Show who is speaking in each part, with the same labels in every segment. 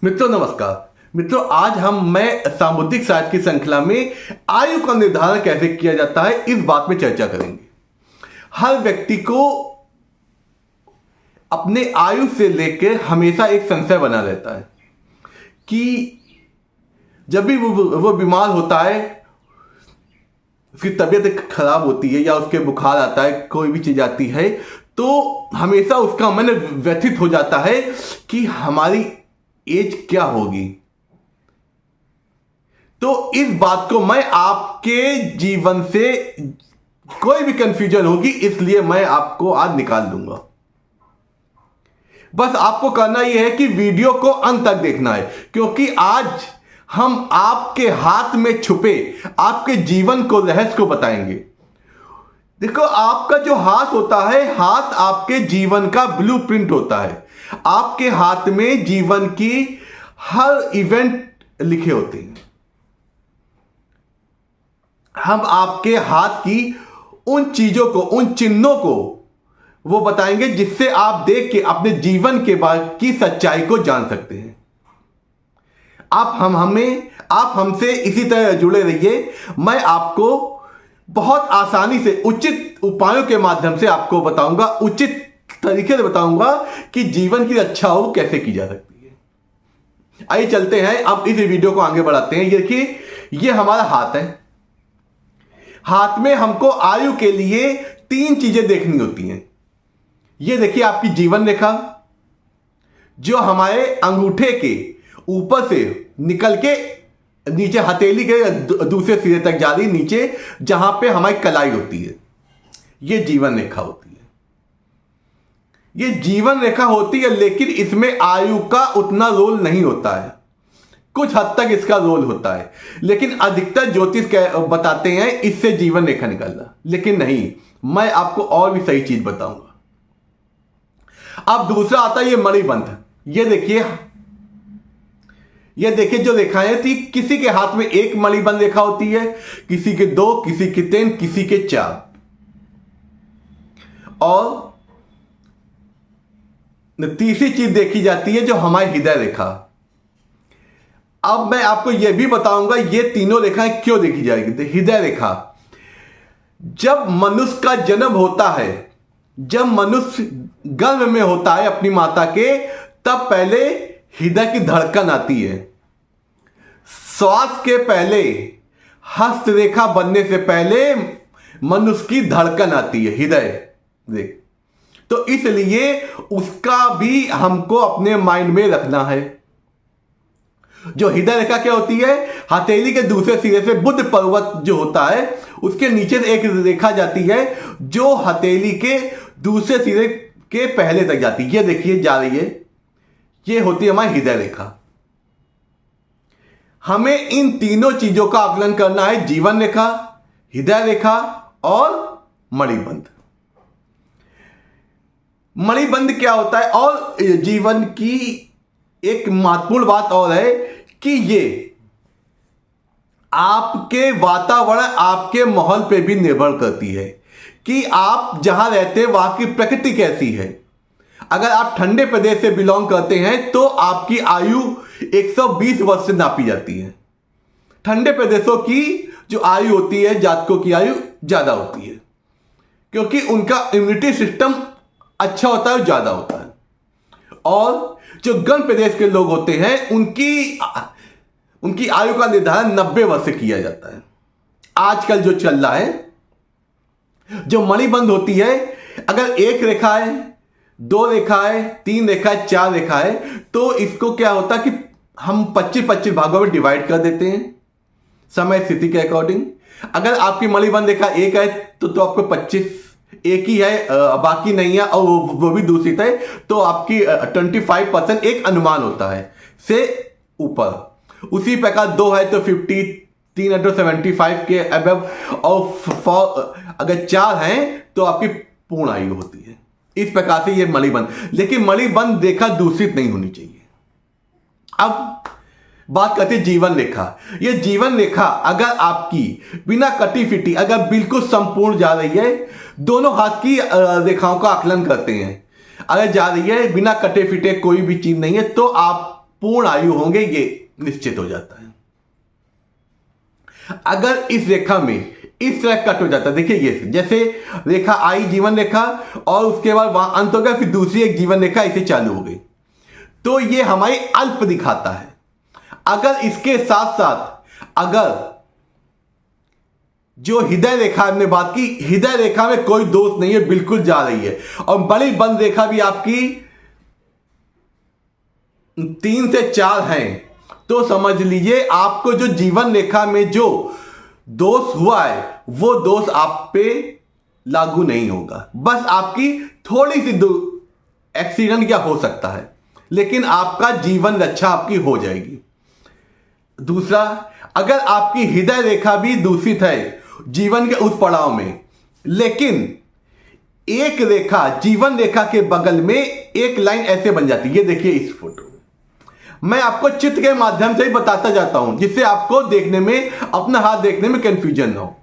Speaker 1: मित्रों नमस्कार। मित्रों आज मैं सामुद्रिक शास्त्र की श्रृंखला में आयु का निर्धारण कैसे किया जाता है इस बात में चर्चा करेंगे। हर व्यक्ति को अपने आयु से लेकर हमेशा एक संशय बना रहता है कि जब भी वो बीमार होता है, उसकी तबीयत खराब होती है या उसके बुखार आता है, कोई भी चीज आती है, तो हमेशा उसका मन व्यथित हो जाता है कि हमारी एज क्या होगी। तो इस बात को मैं आपके जीवन से कोई भी कंफ्यूजन होगी इसलिए मैं आपको आज निकाल दूंगा। बस आपको करना यह है कि वीडियो को अंत तक देखना है, क्योंकि आज हम आपके हाथ में छुपे आपके जीवन को रहस्य को बताएंगे। देखो, आपका जो हाथ होता है, हाथ आपके जीवन का ब्लूप्रिंट होता है। आपके हाथ में जीवन की हर इवेंट लिखे होते हैं। हम आपके हाथ की उन चीजों को, उन चिन्हों को वो बताएंगे जिससे आप देख के अपने जीवन के बाद की सच्चाई को जान सकते हैं। आप हमसे इसी तरह जुड़े रहिए। मैं आपको बहुत आसानी से उचित उपायों के माध्यम से आपको बताऊंगा, उचित तरीके से बताऊंगा कि जीवन की रक्षा हो कैसे की जा सकती है। आइए चलते हैं, अब इस वीडियो को आगे बढ़ाते हैं। ये देखिए, ये हमारा हाथ है। हाथ में हमको आयु के लिए 3 चीजें देखनी होती हैं। ये देखिए आपकी जीवन रेखा, जो हमारे अंगूठे के ऊपर से निकल के नीचे हथेली के दूसरे सिरे तक जा रही, नीचे जहां पे हमारी कलाई होती है, ये जीवन रेखा होती है। ये जीवन रेखा होती है, लेकिन इसमें आयु का उतना रोल नहीं होता है। कुछ हद तक इसका रोल होता है, लेकिन अधिकतर ज्योतिष बताते हैं इससे जीवन रेखा निकलना, लेकिन नहीं, मैं आपको और भी सही चीज बताऊंगा। अब दूसरा आता है ये मणिबंध। ये देखिए जो रेखाएं थी, किसी के हाथ में 1 मणिबंध रेखा होती है, किसी के 2, किसी के 3, किसी के 4, और तीसरी चीज देखी जाती है जो हमारी हृदय रेखा। अब मैं आपको यह भी बताऊंगा ये तीनों रेखाएं क्यों देखी जाएगी। हृदय रेखा, जब मनुष्य का जन्म होता है, जब मनुष्य गर्भ में होता है अपनी माता के, तब पहले हृदय की धड़कन आती है। श्वास के पहले, हस्तरेखा बनने से पहले मनुष्य की धड़कन आती है, हृदय देख। तो इसलिए उसका भी हमको अपने माइंड में रखना है। जो हृदय रेखा क्या होती है, हथेली के दूसरे सिरे से बुध पर्वत जो होता है, उसके नीचे से एक रेखा जाती है जो हथेली के दूसरे सिरे के पहले तक जाती है। ये देखिए जा रही है, ये होती है हमारी हृदय रेखा। हमें इन तीनों चीजों का आकलन करना है, जीवन रेखा, हृदय रेखा और मणिबंध। मणिबंध क्या होता है, और जीवन की एक महत्वपूर्ण बात और है कि ये आपके वातावरण, आपके माहौल पे भी निर्भर करती है कि आप जहां रहते हैं वहां की प्रकृति कैसी है। अगर आप ठंडे प्रदेश से बिलोंग करते हैं तो आपकी आयु 120 वर्ष से नापी जाती है। ठंडे प्रदेशों की जो आयु होती है, जातकों की आयु ज्यादा होती है, क्योंकि उनका इम्यूनिटी सिस्टम अच्छा होता है, ज्यादा होता है। और जो गर्म प्रदेश के लोग होते हैं उनकी आयु का निर्धारण 90 वर्ष से किया जाता है। आजकल जो चल रहा है, जो मणिबंध होती है, अगर 1 रेखा है, 2 रेखा है, 3 रेखा है, 4 रेखा है, तो इसको क्या होता है कि हम 25-25 भागों में डिवाइड कर देते हैं समय स्थिति के अकॉर्डिंग। अगर आपकी मणिबंध रेखा 1 है तो आपको 25, एक ही है, बाकी नहीं है, और वो भी दूषित है, तो आपकी 25% एक अनुमान होता है से ऊपर। उसी प्रकार 2 है तो 50, 3 है तो 75 के अबव, और अगर 4 हैं तो आपकी पूर्ण आयु होती है। इस प्रकार से ये मणिबंध, लेकिन मणिबंध रेखा दूषित नहीं होनी चाहिए। अब बात करते हैं जीवन रेखा। ये जीवन रेखा अगर आपकी बिना कटी फिटी, अगर बिल्कुल संपूर्ण जा रही है, दोनों हाथ की रेखाओं का आकलन करते हैं, अगर जा रही है बिना कटे फिटे, कोई भी चीज नहीं है, तो आप पूर्ण आयु होंगे, ये निश्चित हो जाता है। अगर इस रेखा में इस तरह कट हो जाता है, देखिए ये जैसे रेखा आई जीवन रेखा और उसके बाद वहां अंत हो गया, फिर दूसरी एक जीवन रेखा इसे चालू हो गई, तो ये हमारी अल्प दिखाता है। अगर इसके साथ साथ अगर जो हृदय रेखा हमने बात की, हृदय रेखा में कोई दोष नहीं है, बिल्कुल जा रही है, और बड़ी बंद रेखा भी आपकी 3 से 4 है, तो समझ लीजिए आपको जो जीवन रेखा में जो दोष हुआ है वो दोष आप पे लागू नहीं होगा। बस आपकी थोड़ी सी एक्सीडेंट क्या हो सकता है, लेकिन आपका जीवन रक्षा आपकी हो जाएगी। दूसरा, अगर आपकी हृदय रेखा भी दूषित है जीवन के उस पड़ाव में, लेकिन एक रेखा जीवन रेखा के बगल में एक लाइन ऐसे बन जाती है, ये देखिए इस फोटो में, मैं आपको चित्र के माध्यम से ही बताता जाता हूं जिससे आपको देखने में, अपना हाथ देखने में कंफ्यूजन ना हो।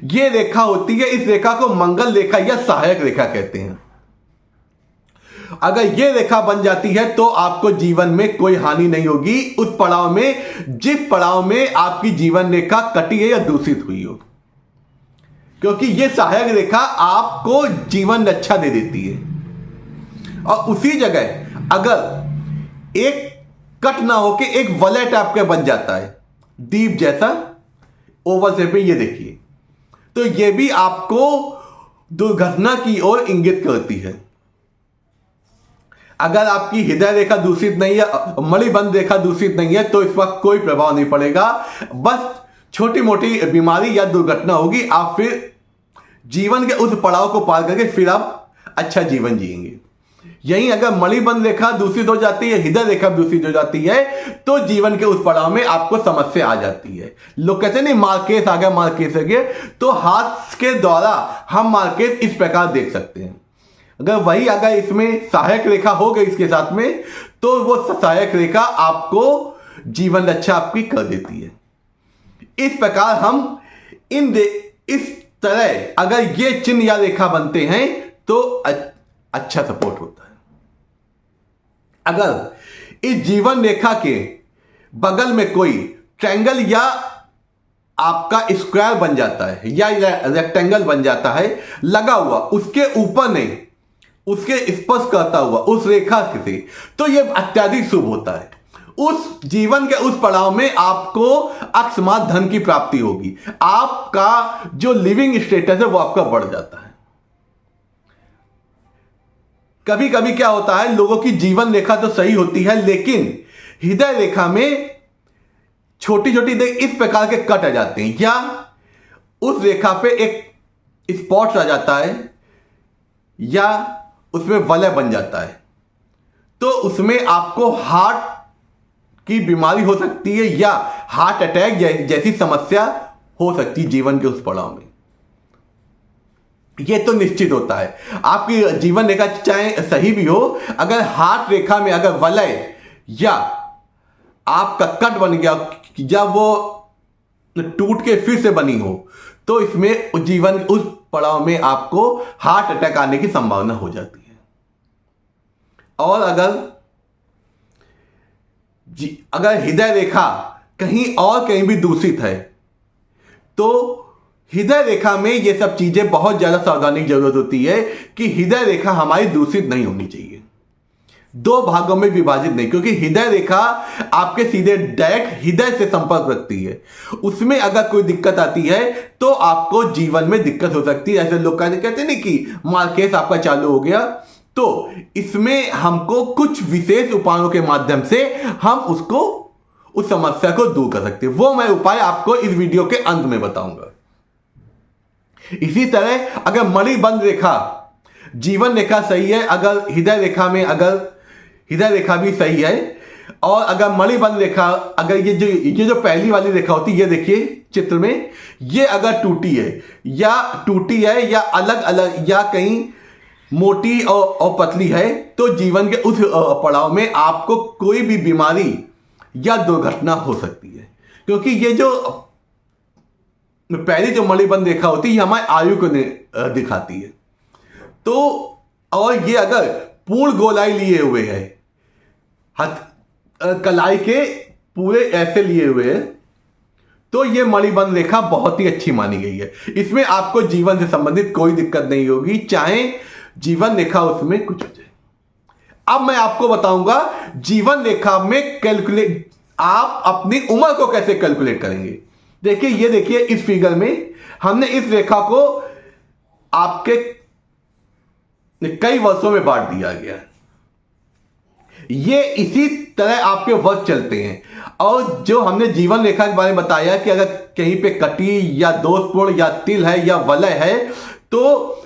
Speaker 1: ये रेखा होती है, इस रेखा को मंगल रेखा या सहायक रेखा कहते हैं। अगर ये रेखा बन जाती है तो आपको जीवन में कोई हानि नहीं होगी उस पड़ाव में, जिस पड़ाव में आपकी जीवन रेखा कटी है या दूषित हुई हो, क्योंकि ये सहायक रेखा आपको जीवन रक्षा दे देती है। और उसी जगह अगर एक कट ना होके एक वलय टाइप का बन जाता है, दीप जैसा ओवल शेप में, ये देखिए, तो ये भी आपको दुर्घटना की ओर इंगित करती है। अगर आपकी हृदय रेखा दूषित नहीं है, मणिबंध रेखा दूषित नहीं है, तो इस वक्त कोई प्रभाव नहीं पड़ेगा, बस छोटी मोटी बीमारी या दुर्घटना होगी, आप फिर जीवन के उस पड़ाव को पार करके फिर आप अच्छा जीवन जिएंगे। यहीं अगर मणिबंध रेखा दूषित हो जाती है, हृदय रेखा दूषित हो जाती है, तो जीवन के उस पड़ाव में आपको समस्या आ जाती है। लोग कहते नहीं मार्केस आ गया, मार्केस आ गया, तो हाथ के द्वारा हम मार्केस इस प्रकार देख सकते हैं। अगर इसमें सहायक रेखा हो गई इसके साथ में, तो वो सहायक रेखा आपको जीवन रक्षा आपकी कर देती है। इस प्रकार हम इस तरह अगर ये चिन्ह या रेखा बनते हैं तो अच्छा सपोर्ट होता है। अगर इस जीवन रेखा के बगल में कोई ट्रायंगल या आपका स्क्वायर बन जाता है या रेक्टेंगल बन जाता है लगा हुआ, उसके ऊपर नहीं, उसके स्पर्श करता हुआ उस रेखा से, तो यह अत्यधिक शुभ होता है। उस जीवन के उस पड़ाव में आपको अकस्मात धन की प्राप्ति होगी, आपका जो लिविंग स्टेटस है वो आपका बढ़ जाता है। कभी कभी क्या होता है, लोगों की जीवन रेखा तो सही होती है, लेकिन हृदय रेखा में छोटी छोटी इस प्रकार के कट आ जाते हैं, या उस रेखा पे एक स्पॉट आ जाता है, या उसमें वलय बन जाता है, तो उसमें आपको हार्ट की बीमारी हो सकती है या हार्ट अटैक जैसी समस्या हो सकती है जीवन के उस पड़ाव में। यह तो निश्चित होता है। आपकी जीवन रेखा चाहे सही भी हो, अगर हार्ट रेखा में अगर वलय या आपका कट बन गया या वो टूट के फिर से बनी हो, तो इसमें जीवन उस पड़ाव में आपको हार्ट अटैक आने की संभावना हो जाती है। और अगर हृदय रेखा कहीं भी दूषित है, तो हृदय रेखा में ये सब चीजें बहुत ज्यादा सावधानी की जरूरत होती है कि हृदय रेखा हमारी दूषित नहीं होनी चाहिए, दो भागों में विभाजित नहीं, क्योंकि हृदय रेखा आपके सीधे डायरेक्ट हृदय से संपर्क रखती है। उसमें अगर कोई दिक्कत आती है तो आपको जीवन में दिक्कत हो सकती है। ऐसे लोग कहते नहीं कि मार्केस आपका चालू हो गया, तो इसमें हमको कुछ विशेष उपायों के माध्यम से हम उस समस्या को दूर कर सकते हैं। वो मैं उपाय आपको इस वीडियो के अंत में बताऊंगा। इसी तरह अगर मणिबंध रेखा जीवन रेखा सही है, अगर हृदय रेखा भी सही है, और अगर मणिबंध रेखा, अगर ये जो पहली वाली रेखा होती है, ये देखिए चित्र में, ये अगर टूटी है या अलग अलग या कहीं मोटी और पतली है, तो जीवन के उस पड़ाव में आपको कोई भी बीमारी या दुर्घटना हो सकती है। क्योंकि ये जो पहली जो मणिबंध रेखा होती है, ये हमारी आयु को दिखाती है। तो और ये अगर पूर्ण गोलाई लिए हुए है, कलाई के पूरे ऐसे लिए हुए हैं, तो ये मणिबंध रेखा बहुत ही अच्छी मानी गई है। इसमें आपको जीवन से संबंधित कोई दिक्कत नहीं होगी, चाहे जीवन रेखा उसमें कुछ हो जाए। अब मैं आपको बताऊंगा जीवन रेखा में कैलकुलेट, आप अपनी उम्र को कैसे कैलकुलेट करेंगे। देखिए, ये देखिए, इस फिगर में हमने इस रेखा को आपके कई वर्षों में बांट दिया गया है। ये इसी तरह आपके वर्ष चलते हैं। और जो हमने जीवन रेखा के बारे में बताया कि अगर कहीं पे कटी या दोषपूर्ण या तिल है या वलय है, तो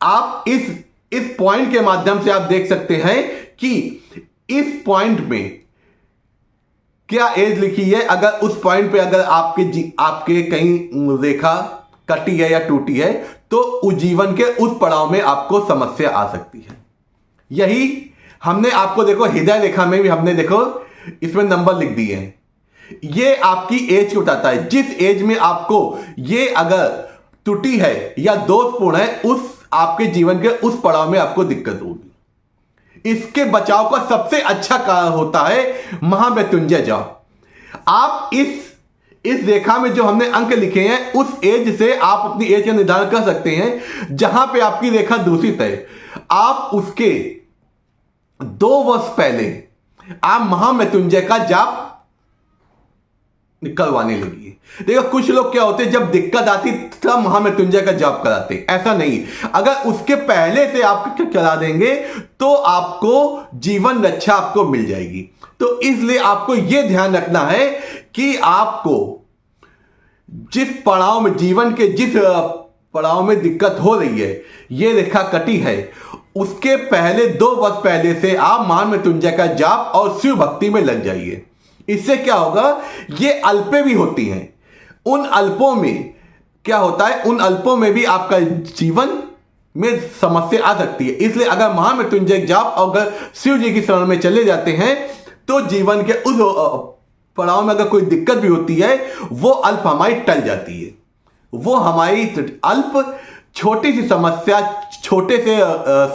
Speaker 1: आप इस पॉइंट के माध्यम से आप देख सकते हैं कि इस पॉइंट में क्या एज लिखी है। अगर उस पॉइंट पे अगर आपके कहीं रेखा कटी है या टूटी है, तो उस जीवन के उस पड़ाव में आपको समस्या आ सकती है। यही हमने आपको देखो हृदय रेखा में भी हमने देखो इसमें नंबर लिख दिए हैं। ये आपकी एज को बताता है। जिस एज में आपको ये अगर त्रुटि है या दोषपूर्ण है, उस आपके जीवन के उस पड़ाव में आपको दिक्कत होगी। इसके बचाव का सबसे अच्छा कारण होता है महामृत्युंजय जाप। आप इस रेखा में जो हमने अंक लिखे हैं, उस एज से आप अपनी एज का निर्धारण कर सकते हैं। जहां पे आपकी रेखा दूषित है, आप उसके 2 वर्ष पहले आप महामृत्युंजय का जाप करवाने लगी। देखो, कुछ लोग क्या होते हैं, जब दिक्कत आती तब महामृत्युंजय का जाप कराते। ऐसा नहीं, अगर उसके पहले से आप करा देंगे तो आपको जीवन रक्षा आपको मिल जाएगी। तो इसलिए आपको यह ध्यान रखना है कि आपको जिस पड़ाव में, जीवन के जिस पड़ाव में दिक्कत हो रही है, यह रेखा कटी है, उसके पहले 2 वर्ष पहले से आप महामृत्युंजय का जाप और शिव भक्ति में लग जाइए। इससे क्या होगा, ये अल्पे भी होती हैं। उन अल्पों में क्या होता है, उन अल्पों में भी आपका जीवन में समस्या आ सकती है। इसलिए अगर महामृत्युंजय जाप और अगर शिव जी की शरण में चले जाते हैं, तो जीवन के उस पड़ाव में अगर कोई दिक्कत भी होती है, वो अल्प हमारी टल जाती है। वो हमारी अल्प छोटी सी समस्या, छोटे से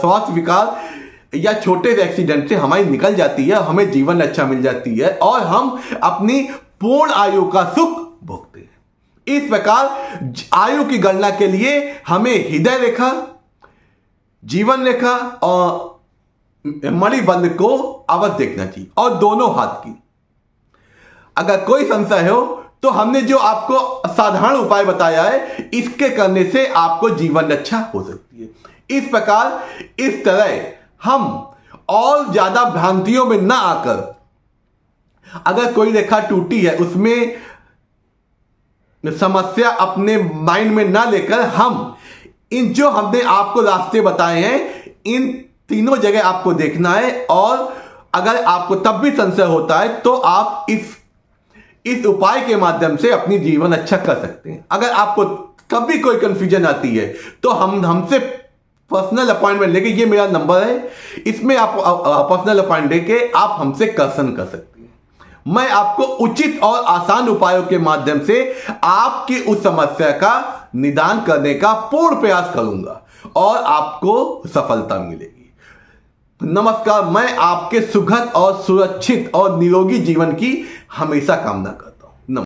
Speaker 1: स्वास्थ्य विकार या छोटे से एक्सीडेंट से हमारी निकल जाती है, हमें जीवन अच्छा मिल जाती है और हम अपनी पूर्ण आयु का सुख भोगते हैं। इस प्रकार आयु की गणना के लिए हमें हृदय रेखा, जीवन रेखा और मणिबंध को अवश्य देखना चाहिए, और दोनों हाथ की। अगर कोई संशय हो तो हमने जो आपको साधारण उपाय बताया है, इसके करने से आपको जीवन रक्षा हो सकती है। इस प्रकार, इस तरह हम और ज्यादा भ्रांतियों में ना आकर, अगर कोई रेखा टूटी है उसमें समस्या अपने माइंड में ना लेकर, हम इन जो हमने आपको रास्ते बताए हैं, इन तीनों जगह आपको देखना है। और अगर आपको तब भी संशय होता है तो आप इस उपाय के माध्यम से अपनी जीवन अच्छा कर सकते हैं। अगर आपको तब भी कोई कंफ्यूजन आती है तो हमसे पर्सनल अपॉइंटमेंट लेके, ये मेरा नंबर है, इसमें आप पर्सनल अपॉइंटमेंट लेके आप हमसे कंसल्ट कर सकते हैं। मैं आपको उचित और आसान उपायों के माध्यम से आपकी उस समस्या का निदान करने का पूर्ण प्रयास करूंगा और आपको सफलता मिलेगी। नमस्कार। मैं आपके सुखद और सुरक्षित और निरोगी जीवन की हमेशा कामना करता हूं।